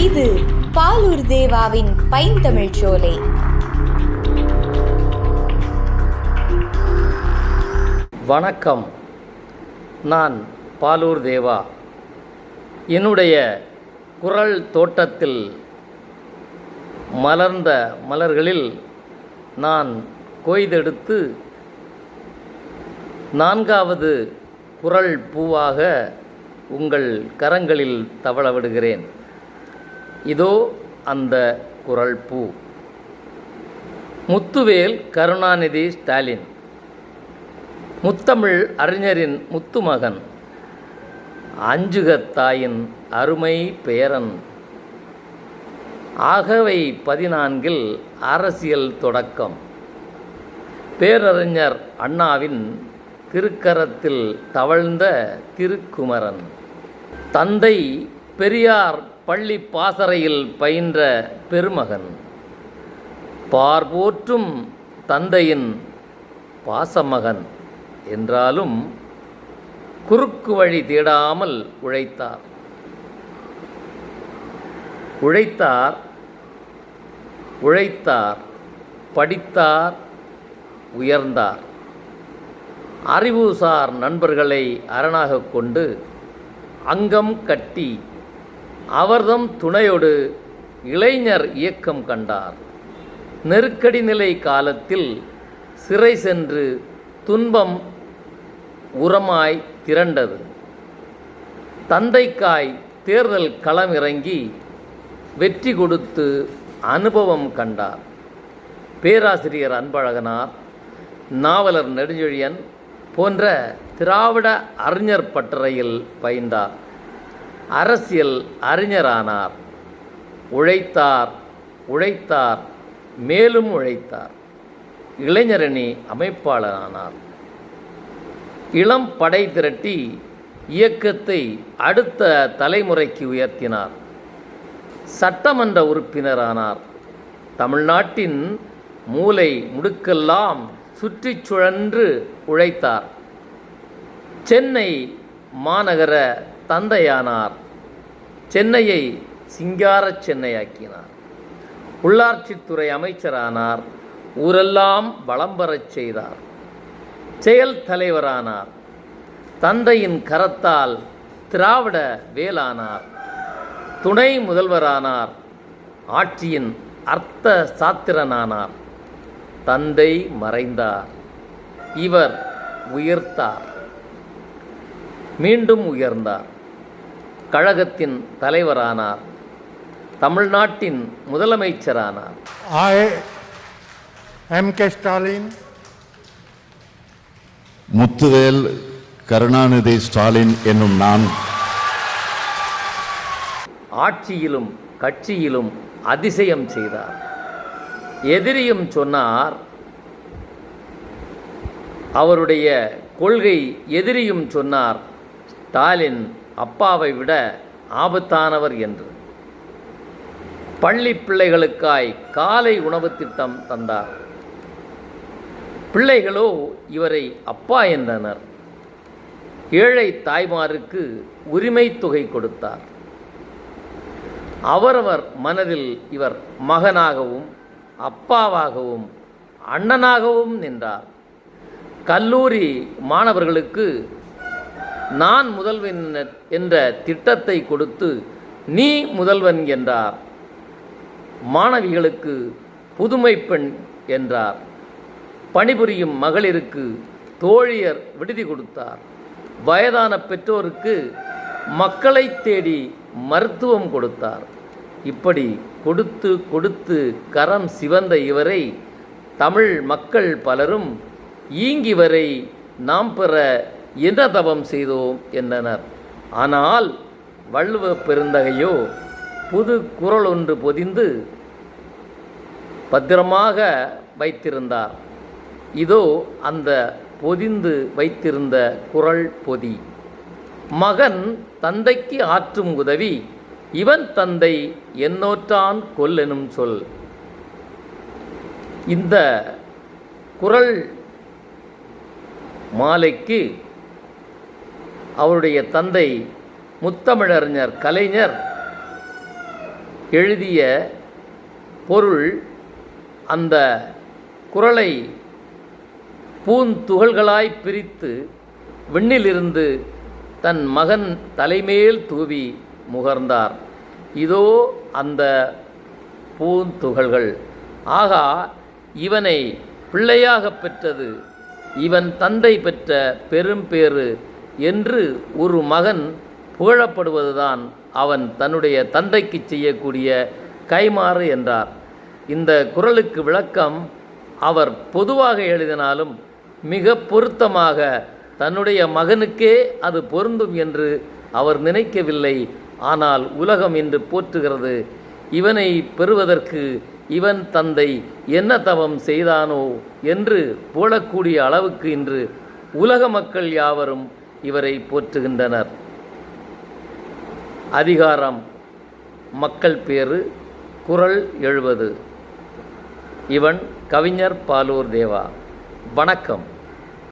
இது பாலூர் தேவாவின் பைந்தமிழ் சோலை. வணக்கம். நான் பாலூர் தேவா. என்னுடைய குரல் தோட்டத்தில் மலர்ந்த மலர்களில் நான் கொய்தெடுத்து 4வது குரல் பூவாக உங்கள் கரங்களில் தவழ விடுகிறேன். இதோ அந்த குரல் பூ. முத்துவேல் கருணாநிதி ஸ்டாலின், முத்தமிழ் அறிஞரின் முத்துமகன், அஞ்சுகத்தாயின் அருமை பேரன், ஆகவை 14 அரசியல் தொடக்கம், பேரறிஞர் அண்ணாவின் திருக்கரத்தில் தவழ்ந்த திருக்குமரன், தந்தை பெரியார் பள்ளி பாசறையில் பயின்ற பெருமகன், பார்போற்றும் தந்தையின் பாசமகன் என்றாலும் குறுக்கு வழி தேடாமல் உழைத்தார். படித்தார், உயர்ந்தார். அறிவுசார் நண்பர்களை அரணாக கொண்டு அங்கம் கட்டி அவர்தம் துணையோடு இளைஞர் இயக்கம் கண்டார். நெருக்கடி நிலை காலத்தில் சிறை சென்று துன்பம் உரமாய் திரண்டது. தந்தைக்காய் தேர்தல் களமிறங்கி வெற்றி கொடுத்து அனுபவம் கண்டார். பேராசிரியர் அன்பழகனார், நாவலர் நெடுஞ்செழியன் போன்ற திராவிட அறிஞர் பட்டறையில் பயின்றார். அரசியல் அறிஞரானார். உழைத்தார், மேலும் உழைத்தார். இளைஞரணி அமைப்பாளரானார். இளம் படை திரட்டி இயக்கத்தை அடுத்த தலைமுறைக்கு உயர்த்தினார். சட்டமன்ற உறுப்பினரானார். தமிழ்நாட்டின் மூலை முடுக்கெல்லாம் சுற்றி சுழன்று உழைத்தார். சென்னை மாநகர தந்தையானார். சென்னையை சிங்கார சென்னையாக்கினார். உள்ளாட்சித்துறை அமைச்சரானார். ஊரெல்லாம் வளம் பெறச் செய்தார். செயல் தலைவரானார். தந்தையின் கரத்தால் திராவிட வேலானார். துணை முதல்வரானார். ஆட்சியின் அர்த்த சாத்திரனானார். தந்தை மறைந்தார். இவர் உயர்த்தார், மீண்டும் உயர்ந்தார். கழகத்தின் தலைவரானார். தமிழ்நாட்டின் முதலமைச்சரானார். I, M.K. Stalin, Muthuvel Karunanidhi Stalin என்னும் நான் ஆட்சியிலும் கட்சியிலும் அதிசயம் செய்தார். எதிரியும் சொன்னார் அவருடைய கொள்கை. எதிரியும் சொன்னார் ஸ்டாலின் அப்பாவை விட ஆபத்தானவர் என்று. பள்ளி பிள்ளைகளுக்காய் காலை உணவு திட்டம் தந்தார். பிள்ளைகளோ இவரை அப்பா என்றனர். ஏழை தாய்மாருக்கு உரிமை தொகை கொடுத்தார். அவரவர் மனதில் இவர் மகனாகவும் அப்பாவாகவும் அண்ணனாகவும் நின்றார். கல்லூரி மாணவர்களுக்கு நான் முதல்வன் என்ற திட்டத்தை கொடுத்து நீ முதல்வன் என்றார். மாணவிகளுக்கு புதுமை பெண் என்றார். பணிபுரியும் மகளிருக்கு தோழியர் விடுதி கொடுத்தார். வயதான பெற்றோருக்கு மக்களை தேடி மருத்துவம் கொடுத்தார். இப்படி கொடுத்து கொடுத்து கரம் சிவந்த இவரை தமிழ் மக்கள் பலரும் ஈங்கி வரை நாம் பெற என்ன தவம் செய்தோம் என்றனர். ஆனால் வள்ளுவ பெருந்தகையோ புது குறள் ஒன்று பொதிந்து பத்திரமாக வைத்திருந்தார். இதோ அந்த பொதிந்து வைத்திருந்த குறள் பொதி. மகன் தந்தைக்கு ஆற்றும் உதவி இவன் தந்தை என்னோற்றான் கொல்லெனும் சொல். இந்த குறள் மாலைக்கு அவருடைய தந்தை முத்தமிழறிஞர் கலைஞர் எழுதிய பொருள் அந்த குறளை பூந்துகள்களாய் பிரித்து விண்ணிலிருந்து தன் மகன் தலைமேல் தூவி முகர்ந்தார். இதோ அந்த பூந்துகள்கள். ஆகா, இவனை பிள்ளையாக பெற்றது இவன் தந்தை பெற்ற பெரும்பேறு என்று ஒரு மகன் புகழப்படுவதுதான் அவன் தன்னுடைய தந்தைக்கு செய்யக்கூடிய கைமாறு என்றார். இந்த குறளுக்கு விளக்கம் அவர் பொதுவாக எழுதினாலும் மிக பொருத்தமாக தன்னுடைய மகனுக்கே அது பொருந்தும் என்று அவர் நினைக்கவில்லை. ஆனால் உலகம் இன்று போற்றுகிறது. இவனை பெறுவதற்கு இவன் தந்தை என்ன தவம் செய்தானோ என்று போலக்கூடிய அளவுக்கு இன்று உலக மக்கள் யாவரும் இவரை போற்றுகின்றனர். அதிகாரம் மக்கள் பேறு, குறள் 70. இவன் கவிஞர் பாலூர் தேவா. வணக்கம்.